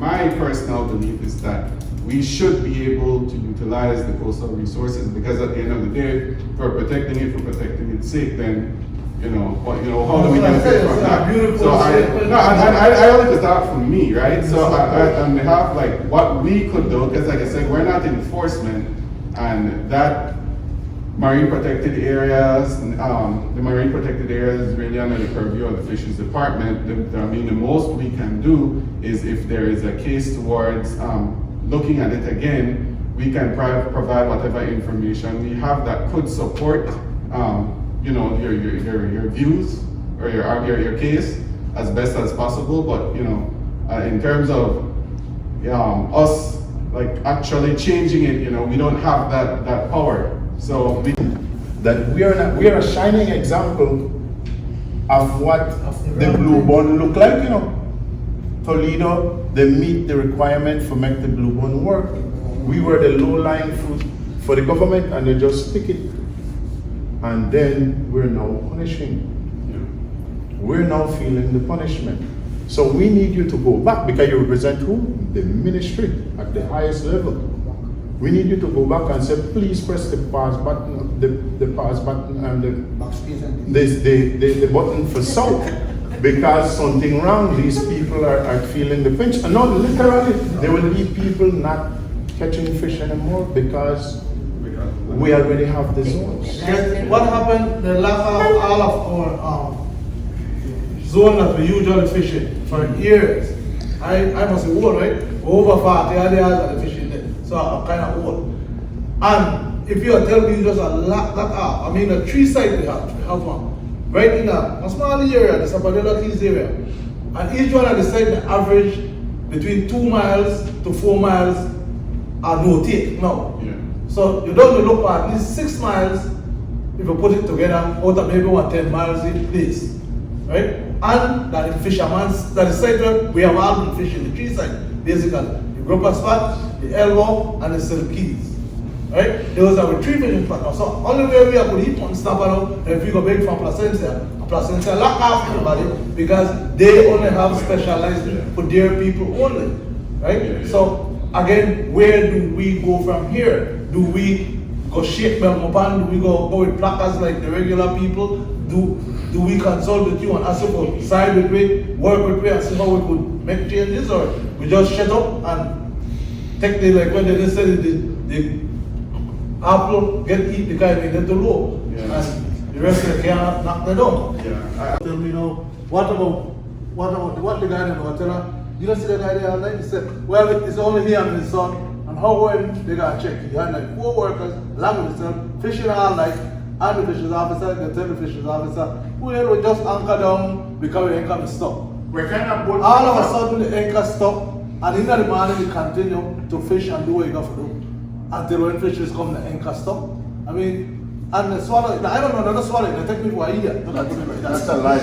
my personal belief is that we should be able to utilize the coastal resources, because at the end of the day, if we're protecting it for protecting its sake, then how do we benefit from that? So I only just thought from me, right? So on behalf, like, what we could do, because like I said, we're not enforcement, and that marine protected areas, the marine protected areas is really under the purview of the fisheries department. The most we can do is, if there is a case towards looking at it again, we can provide whatever information we have that could support your views or your case as best as possible. But in terms of us like actually changing it, we don't have that power. So we are a shining example of what the blue bond look like. Toledo, they meet the requirement for make the blue bond work. We were the low-lying fruit for the government, and they just pick it. And then we're now punishing. We're now feeling the punishment. So we need you to go back, because you represent who? The ministry at the highest level. We need you to go back and say, please press the pause button, the pause button, and the button for south, because something wrong. These people are feeling the pinch. And no, literally, there will be people not catching fish anymore because we already have the zones. What happened? The lack of all of our zone that we usually fishing for years. I must be old, right? Over 40 years that the fishing there. So I'm kind of old. And if you are telling me just a lot that are, the three sites we have one. Right in a small area, the Sapadella Keys area. And each one of the sites, the average between 2 miles to 4 miles are no take now. Yeah. So you don't look at least 6 miles if you put it together out of maybe 10 miles in place. Right? And that the fisherman's, that is site we have all been fishing the three sites, basically. The grouper spot, the elbow, and the Silk Keys. Right? Those are the 3 fishing spots. So only way we are going to eat on Snapper, if we go back from Placencia lock off everybody, because they only have specialized for their people only. Right? So again, where do we go from here? Do we go shake Belmopan? Do we go with placards like the regular people? Do we consult with you and ask you for side with me, work with me, and see how we could make changes, or we just shut up and take the, like when they just said the apple get eat, the guy may get the low, and the rest of the can knock the down. Yeah. Tell me now, what the guy in the hotel? You don't see the guy there all night? He said, well, it's only he and his son, and how when they got checked? He had like 4 workers, along with himself, fishing all night, and the fisheries officer, they tell the fisheries officer, well, we just anchor down because the anchor is stuck. We're kind of both. All of a sudden the anchor stopped, and in the morning we continue to fish and do what you got to do. Until when fisheries come, the anchor stop. And the swallow, I don't know, they're not swallowing, they take me for a idiot. That's a lie.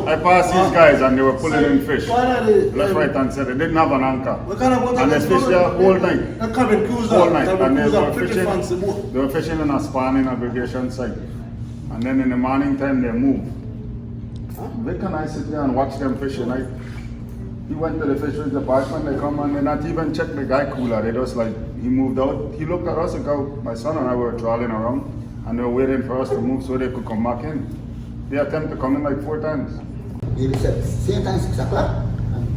I passed these guys and they were pulling in fish. Left, right, and center. They didn't have an anchor. And they fished there all night. All night. And they were fishing in a spanning aggregation site. And then in the morning time they moved. Where can I sit there and watch them fishing? He went to the fisheries department, they come and they not even check the guy cooler. They just like, he moved out. He looked at us and go, my son and I were trolling around and they were waiting for us to move so they could come back in. They attempted to come in like 4 times. They said, same time 6 o'clock, and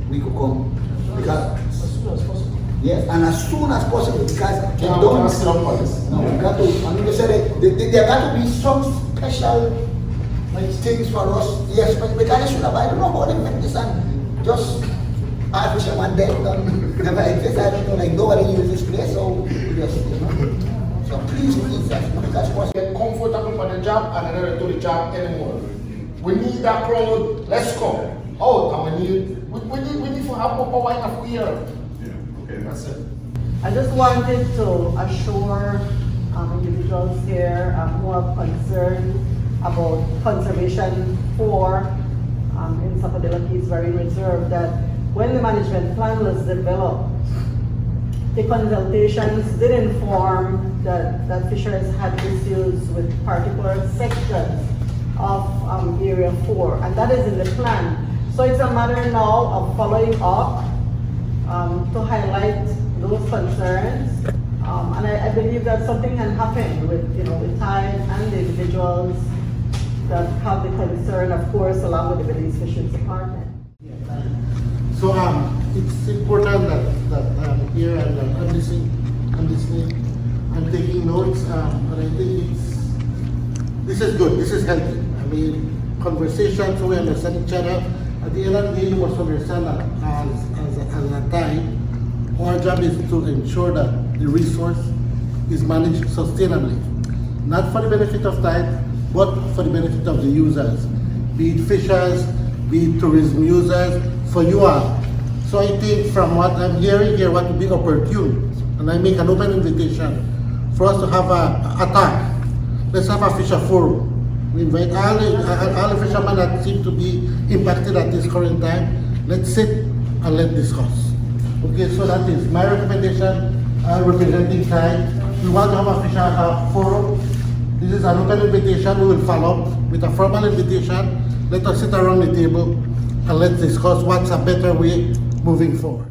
we could come. Because, yes, and as soon as possible, because they don't. No, we got to, they said there got to be some special things for us. Yes, but because they should have, I don't know how they make this and just fisherman dead never exist. I don't know, like nobody uses this place, so we just, So please, that's possible. Get comfortable for the job and never do the job anymore. We need that crowd. Let's go out, and we need to have more power enough here. Yeah. Okay, that's it. I just wanted to assure individuals here who are concerned about conservation for in Sapodilla Keys Marine Reserve that when the management plan was developed, the consultations did inform that fisheries had issues with particular sections of Area 4, and that is in the plan. So it's a matter now of following up to highlight those concerns. And I believe that something can happen with, with time and the individuals that have the concern, of course, along with the Belize Fisheries Department. So it's important that I'm here and I'm listening, I'm taking notes, and I think this is good, this is healthy. I mean, conversation so we understand each other. At the end of the day, you must understand that as a time, our job is to ensure that the resource is managed sustainably, not for the benefit of tide, but for the benefit of the users, be it fishers, be it tourism users, for you all. So I think from what I'm hearing here, what would be opportune, and I make an open invitation for us to have a talk. Let's have a fisher forum. We invite all the fishermen that seem to be impacted at this current time. Let's sit and let's discuss. Okay, so that is my recommendation. Representing tide. We want to have a fisher forum. This is an open invitation. We will follow up with a formal invitation. Let us sit around the table and let's discuss what's a better way moving forward.